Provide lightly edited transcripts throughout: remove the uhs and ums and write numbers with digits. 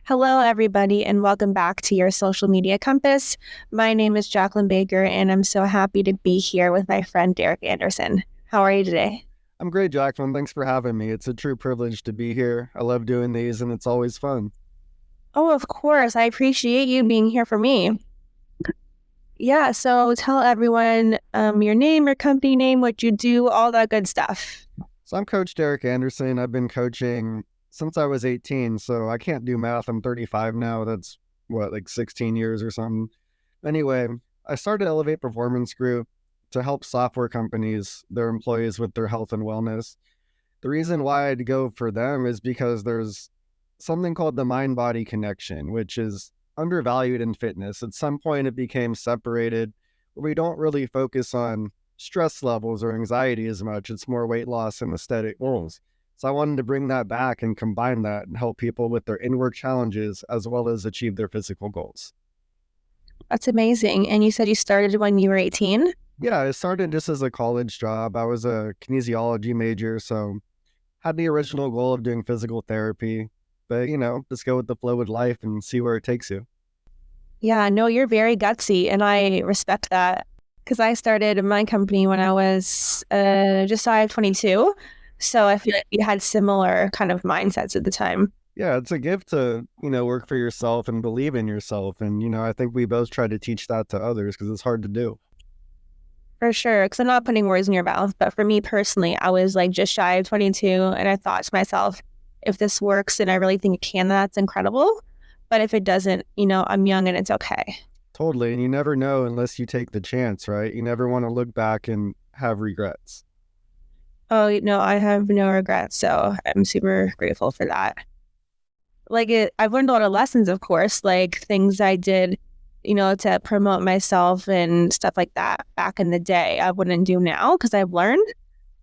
Hello, everybody, and welcome back to your social media compass. My name is Jacqueline Baker, and I'm so happy to be here with my friend Derek Anderson. How are you today? I'm great, Jacqueline. Thanks for having me. It's a true privilege to be here. I love doing these, and it's always fun. Oh, of course. I appreciate you being here for me. Yeah, so tell everyone your name, your company name, what you do, all that good stuff. So I'm Coach Derek Anderson. I've been coaching since I was 18, so I can't do math. I'm 35 now. That's like 16 years or something. Anyway, I started Elevate Performance Group to help software companies, their employees with their health and wellness. The reason why I'd go for them is because there's something called the mind body connection, which is undervalued in fitness. At some point, it became separated where we don't really focus on stress levels or anxiety as much. It's more weight loss and aesthetic goals. So I wanted to bring that back and combine that and help people with their inward challenges as well as achieve their physical goals. That's amazing. And you said you started when you were 18? Yeah, I started just as a college job. I was a kinesiology major, so had the original goal of doing physical therapy, but just go with the flow with life and see where it takes you. Yeah, no, you're very gutsy, and I respect that because I started my company when I was just shy of 22. So I feel like you had similar kind of mindsets at the time. Yeah, it's a gift to, work for yourself and believe in yourself. And, I think we both try to teach that to others because it's hard to do. For sure, because I'm not putting words in your mouth, but for me personally, I was like just shy of 22, and I thought to myself, if this works and I really think it can, that's incredible. But if it doesn't, I'm young and it's okay. Totally. And you never know unless you take the chance, right? You never want to look back and have regrets. Oh, no, I have no regrets, so I'm super grateful for that. I've learned a lot of lessons, of course, like things I did, to promote myself and stuff like that back in the day. I wouldn't do now because I've learned,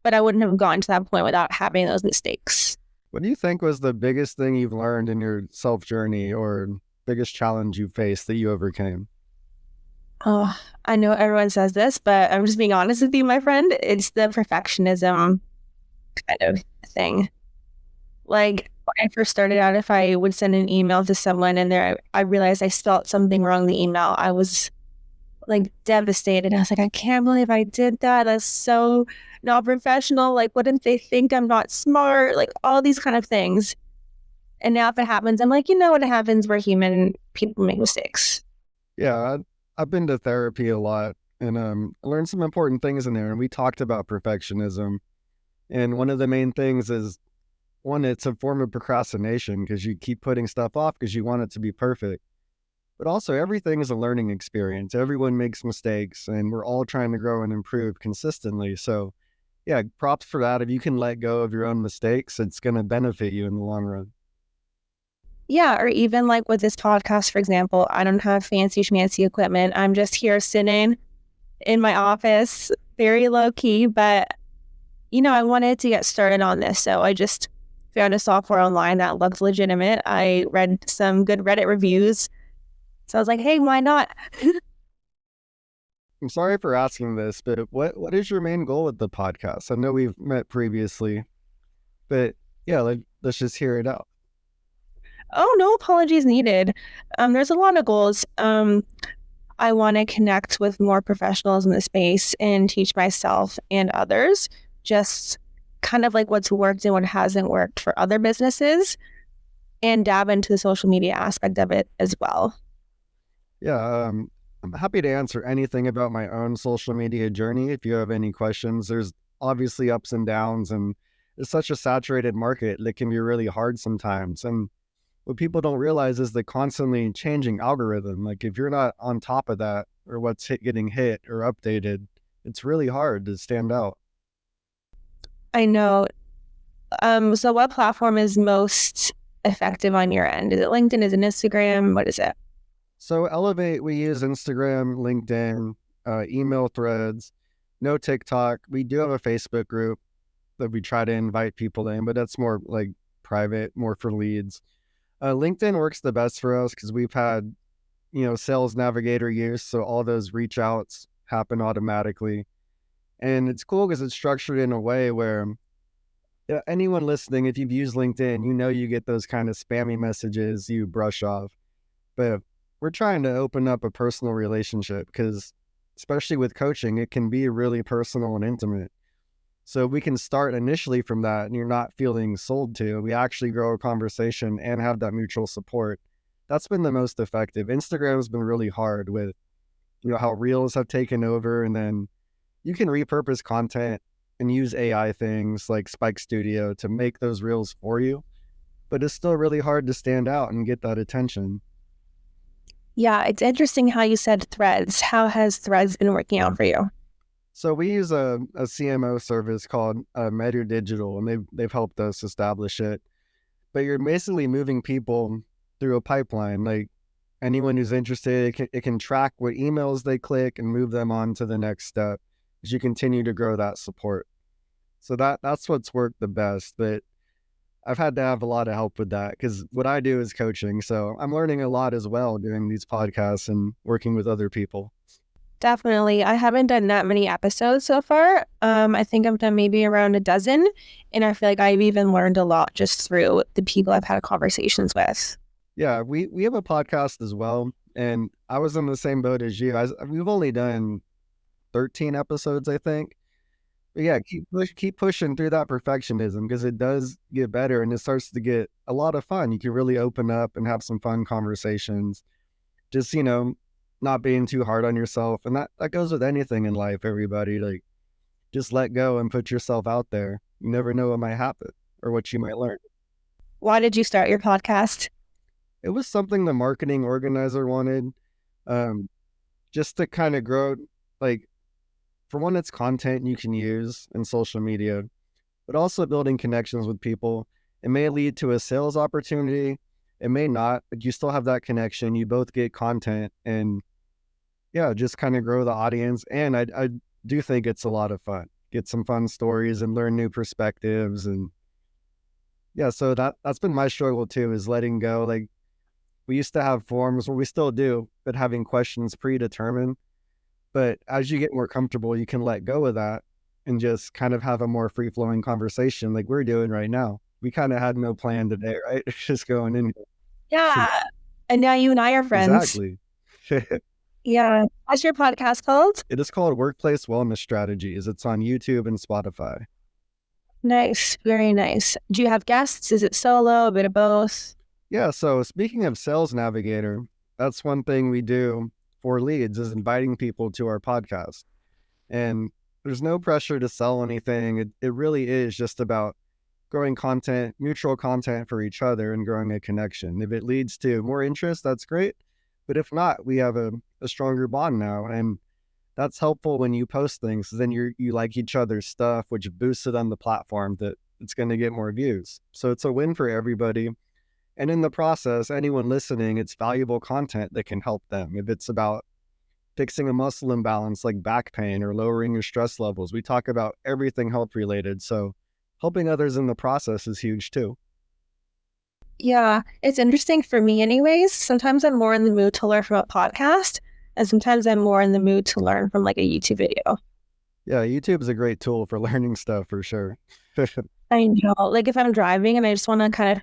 but I wouldn't have gotten to that point without having those mistakes. What do you think was the biggest thing you've learned in your self journey or biggest challenge you faced that you overcame? Oh, I know everyone says this, but I'm just being honest with you, my friend. It's the perfectionism kind of thing. Like when I first started out, if I would send an email to someone and I realized I spelled something wrong in the email, I was like devastated. I was like, I can't believe I did that. That's so not professional. Like, wouldn't they think I'm not smart? Like all these kind of things. And now if it happens, I'm like, what happens? We're human. People make mistakes. Yeah, I've been to therapy a lot and I learned some important things in there. And we talked about perfectionism. And one of the main things is one, it's a form of procrastination because you keep putting stuff off because you want it to be perfect. But also, everything is a learning experience. Everyone makes mistakes, and we're all trying to grow and improve consistently. So, yeah, props for that. If you can let go of your own mistakes, it's going to benefit you in the long run. Yeah. Or even like with this podcast, for example, I don't have fancy schmancy equipment. I'm just here sitting in my office, very low key, but I wanted to get started on this. So I just found a software online that looked legitimate. I read some good Reddit reviews. So I was like, hey, why not? I'm sorry for asking this, but what is your main goal with the podcast? I know we've met previously, but yeah, let's just hear it out. Oh, no apologies needed. There's a lot of goals. I want to connect with more professionals in the space and teach myself and others just kind of like what's worked and what hasn't worked for other businesses and dab into the social media aspect of it as well. Yeah, I'm happy to answer anything about my own social media journey. If you have any questions, there's obviously ups and downs, and it's such a saturated market that can be really hard sometimes. And what people don't realize is the constantly changing algorithm. Like if you're not on top of that or getting hit or updated, it's really hard to stand out. I know. So what platform is most effective on your end? Is it LinkedIn? Is it Instagram? What is it? So Elevate, we use Instagram, LinkedIn, email threads, no TikTok. We do have a Facebook group that we try to invite people in, but that's more like private, more for leads. LinkedIn works the best for us because we've had, sales navigator use. So all those reach outs happen automatically. And it's cool because it's structured in a way where anyone listening, if you've used LinkedIn, you know you get those kind of spammy messages you brush off. But we're trying to open up a personal relationship because, especially with coaching, it can be really personal and intimate. So we can start initially from that and you're not feeling sold to. We actually grow a conversation and have that mutual support. That's been the most effective. Instagram's been really hard with, how reels have taken over, and then you can repurpose content and use AI things like Spike Studio to make those reels for you. But it's still really hard to stand out and get that attention. Yeah, it's interesting how you said Threads. How has Threads been working out for you? So we use a CMO service called Meta Digital, and they've helped us establish it. But you're basically moving people through a pipeline. Like anyone who's interested, it can track what emails they click and move them on to the next step as you continue to grow that support. So that's what's worked the best. But I've had to have a lot of help with that because what I do is coaching. So I'm learning a lot as well doing these podcasts and working with other people. Definitely. I haven't done that many episodes so far. I think I've done maybe around a dozen, and I feel like I've even learned a lot just through the people I've had conversations with. Yeah, we have a podcast as well. And I was in the same boat as you. We've only done 13 episodes, I think. But yeah, keep pushing through that perfectionism because it does get better and it starts to get a lot of fun. You can really open up and have some fun conversations. Just, not being too hard on yourself. And that goes with anything in life, everybody. Like, just let go and put yourself out there. You never know what might happen or what you might learn. Why did you start your podcast? It was something the marketing organizer wanted, um, just to kind of grow, like, for one, it's content you can use in social media, but also building connections with people. It may lead to a sales opportunity. It may not, but you still have that connection. You both get content and yeah, just kind of grow the audience. And I do think it's a lot of fun. Get some fun stories and learn new perspectives. And yeah, so that's been my struggle too, is letting go. Like we used to have forms, well, we still do, but having questions predetermined. But as you get more comfortable, you can let go of that and just kind of have a more free flowing conversation like we're doing right now. We kind of had no plan today, right? It's just going in. Yeah. And now you and I are friends. Exactly. Yeah. What's your podcast called? It is called Workplace Wellness Strategies. It's on YouTube and Spotify. Nice. Very nice. Do you have guests? Is it solo? A bit of both? Yeah. So speaking of Sales Navigator, that's one thing we do for leads is inviting people to our podcast. And there's no pressure to sell anything. It really is just about growing content, mutual content for each other and growing a connection. If it leads to more interest, that's great. But if not, we have a stronger bond now. And that's helpful when you post things. Then you like each other's stuff, which boosts it on the platform that it's going to get more views. So it's a win for everybody. And in the process, anyone listening, it's valuable content that can help them. If it's about fixing a muscle imbalance like back pain or lowering your stress levels, we talk about everything health related. So helping others in the process is huge too. Yeah. It's interesting for me anyways. Sometimes I'm more in the mood to learn from a podcast, and sometimes I'm more in the mood to learn from like a YouTube video. Yeah, YouTube is a great tool for learning stuff for sure. I know. Like if I'm driving and I just want to kind of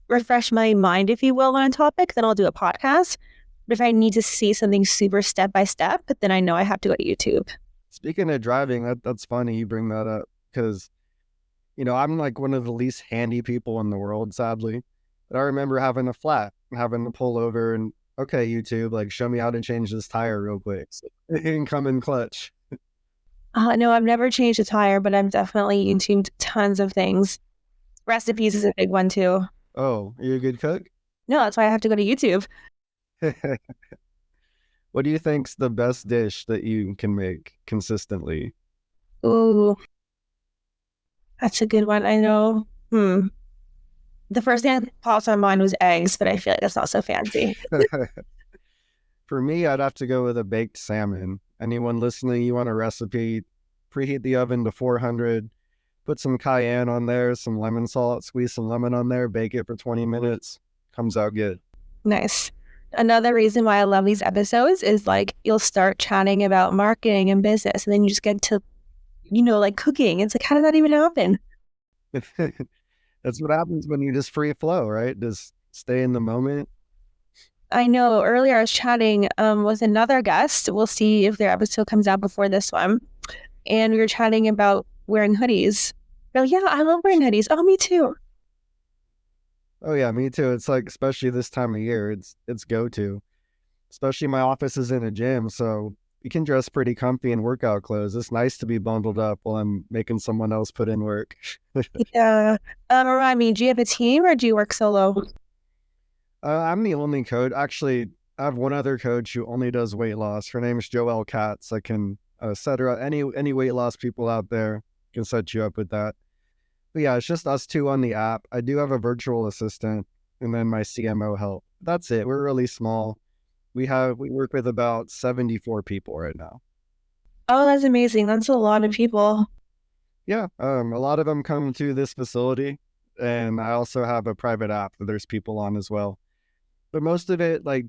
refresh my mind, if you will, on a topic, then I'll do a podcast. But if I need to see something super step by step, then I know I have to go to YouTube. Speaking of driving, that's funny you bring that up because, I'm like one of the least handy people in the world, sadly. But I remember having a flat, having to pull over and, okay, YouTube, like show me how to change this tire real quick. So it can come in clutch. No, I've never changed a tire, but I've definitely YouTubed tons of things. Recipes is a big one too. Oh, are you a good cook? No, that's why I have to go to YouTube. What do you think's the best dish that you can make consistently? Ooh, that's a good one. I know. The first thing that pops in my mind was eggs, but I feel like that's not so fancy. For me, I'd have to go with a baked salmon. Anyone listening, you want a recipe, preheat the oven to 400, put some cayenne on there, some lemon salt, squeeze some lemon on there, bake it for 20 minutes. Comes out good. Nice. Another reason why I love these episodes is like you'll start chatting about marketing and business, and then you just get to, like cooking. It's like, how did that even happen? That's what happens when you just free flow, right? Just stay in the moment. I know earlier I was chatting with another guest. We'll see if their episode comes out before this one. And we were chatting about wearing hoodies. They're like, yeah, I love wearing hoodies. Oh, me too. Oh yeah, me too. It's like, especially this time of year, it's go to. Especially my office is in a gym, so you can dress pretty comfy in workout clothes. It's nice to be bundled up while I'm making someone else put in work. Yeah. Remind me, do you have a team or do you work solo? I'm the only coach. Actually, I have one other coach who only does weight loss. Her name is Joelle Katz. I can set her up. Any weight loss people out there can set you up with that. But yeah, it's just us two on the app. I do have a virtual assistant and then my CMO help. That's it. We're really small. We work with about 74 people right now. Oh, that's amazing. That's a lot of people. Yeah, a lot of them come to this facility, and I also have a private app that there's people on as well. But most of it, like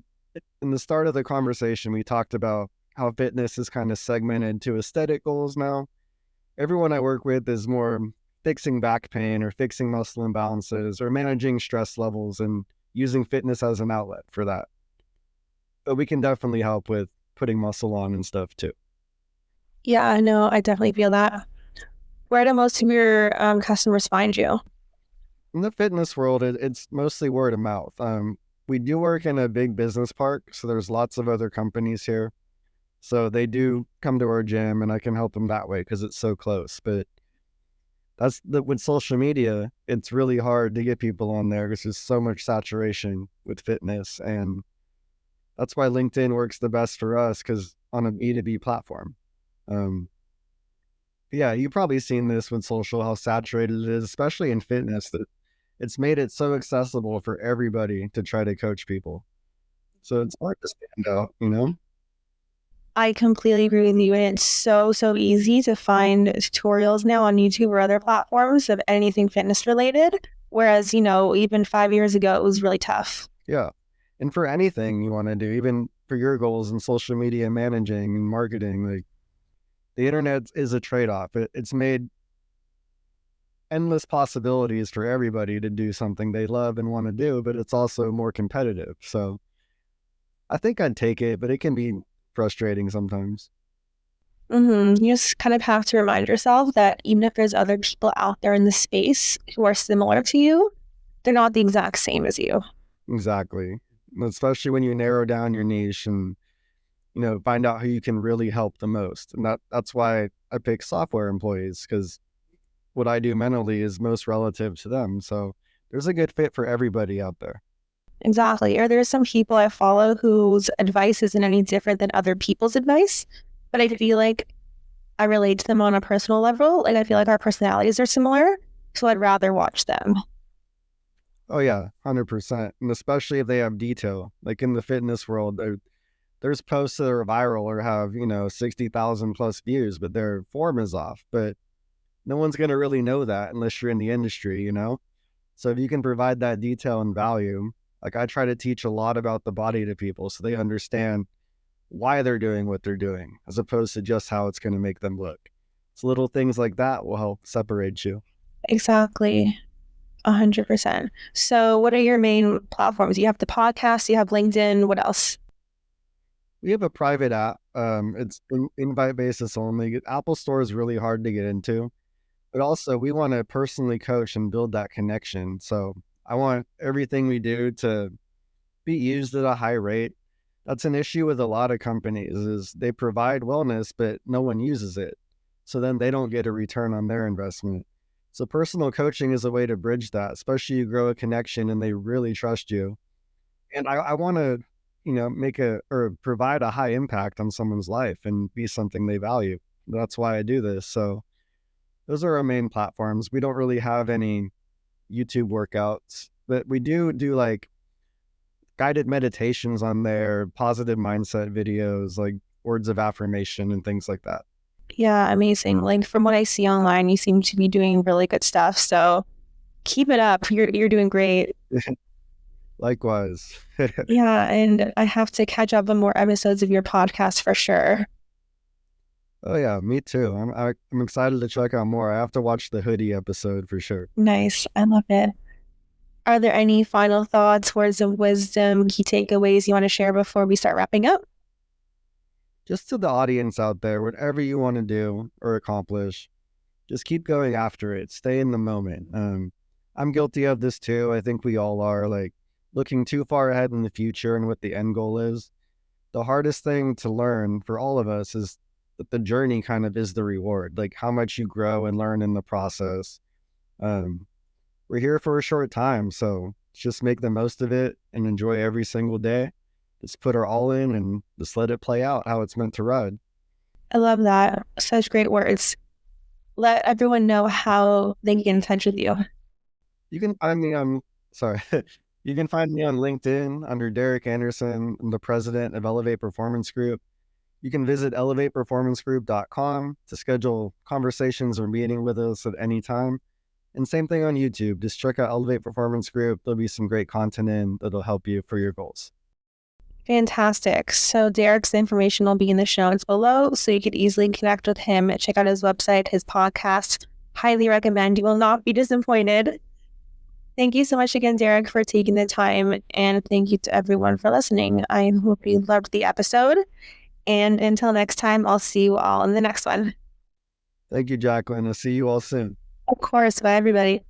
in the start of the conversation, we talked about how fitness is kind of segmented to aesthetic goals now. Everyone I work with is more fixing back pain or fixing muscle imbalances or managing stress levels and using fitness as an outlet for that. But we can definitely help with putting muscle on and stuff too. Yeah, I know. I definitely feel that. Where do most of your customers find you? In the fitness world, it's mostly word of mouth. We do work in a big business park, so there's lots of other companies here. So they do come to our gym, and I can help them that way because it's so close. But with social media, it's really hard to get people on there because there's so much saturation with fitness, and that's why LinkedIn works the best for us because on a B2B platform. Um, yeah, you've probably seen this with social, how saturated it is, especially in fitness, that it's made it so accessible for everybody to try to coach people. So it's hard to stand out, you know? I completely agree with you. And it's so easy to find tutorials now on YouTube or other platforms of anything fitness related. Whereas, even 5 years ago, it was really tough. Yeah. And for anything you want to do, even for your goals in social media managing and marketing, like the internet is a trade-off. It's made endless possibilities for everybody to do something they love and want to do, but it's also more competitive. So I think I'd take it, but it can be frustrating sometimes. You just kind of have to remind yourself that even if there's other people out there in the space who are similar to you, they're not the exact same as you. Exactly. Especially when you narrow down your niche and, find out who you can really help the most. And that's why I pick software employees, because what I do mentally is most relative to them. So there's a good fit for everybody out there. Exactly. Or there's some people I follow whose advice isn't any different than other people's advice, but I feel like I relate to them on a personal level. Like I feel like our personalities are similar, so I'd rather watch them. Oh yeah, 100%. And especially if they have detail, like in the fitness world, there's posts that are viral or have, 60,000 plus views, but their form is off. But no one's going to really know that unless you're in the industry. So if you can provide that detail and value, like I try to teach a lot about the body to people so they understand why they're doing what they're doing, as opposed to just how it's going to make them look. So little things like that will help separate you. Exactly. 100%. So what are your main platforms? You have the podcast, you have LinkedIn. What else? We have a private app. It's invite basis only. Apple Store is really hard to get into, but also we want to personally coach and build that connection. So I want everything we do to be used at a high rate. That's an issue with a lot of companies is they provide wellness, but no one uses it. So then they don't get a return on their investment. So personal coaching is a way to bridge that, especially you grow a connection and they really trust you. And I want to, make or provide a high impact on someone's life and be something they value. That's why I do this. So those are our main platforms. We don't really have any YouTube workouts, but we do like guided meditations on there, positive mindset videos, like words of affirmation and things like that. Yeah, amazing. Like from what I see online, you seem to be doing really good stuff. So keep it up. You're doing great. Likewise. Yeah, and I have to catch up on more episodes of your podcast for sure. Oh yeah, me too. I'm excited to check out more. I have to watch the hoodie episode for sure. Nice. I love it. Are there any final thoughts, words of wisdom, key takeaways you want to share before we start wrapping up? Just to the audience out there, whatever you want to do or accomplish, just keep going after it. Stay in the moment. I'm guilty of this too. I think we all are, like looking too far ahead in the future and what the end goal is. The hardest thing to learn for all of us is that the journey kind of is the reward, like how much you grow and learn in the process. Um, we're here for a short time, so just make the most of it and enjoy every single day. Just put our all in and just let it play out how it's meant to ride. I love that. Such great words. Let everyone know how they can get in touch with you. You can find me on, sorry, you can find me on LinkedIn under Derek Anderson. I'm the president of Elevate Performance Group. You can visit elevateperformancegroup.com to schedule conversations or meeting with us at any time. And same thing on YouTube. Just check out Elevate Performance Group. There'll be some great content in that'll help you for your goals. Fantastic. So Derek's information will be in the show notes below, so you could easily connect with him, check out his website, his podcast. Highly recommend. You will not be disappointed. Thank you so much again, Derek, for taking the time, and thank you to everyone for listening. I hope you loved the episode, and until next time, I'll see you all in the next one. Thank you, Jacqueline. I'll see you all soon. Of course. Bye, everybody.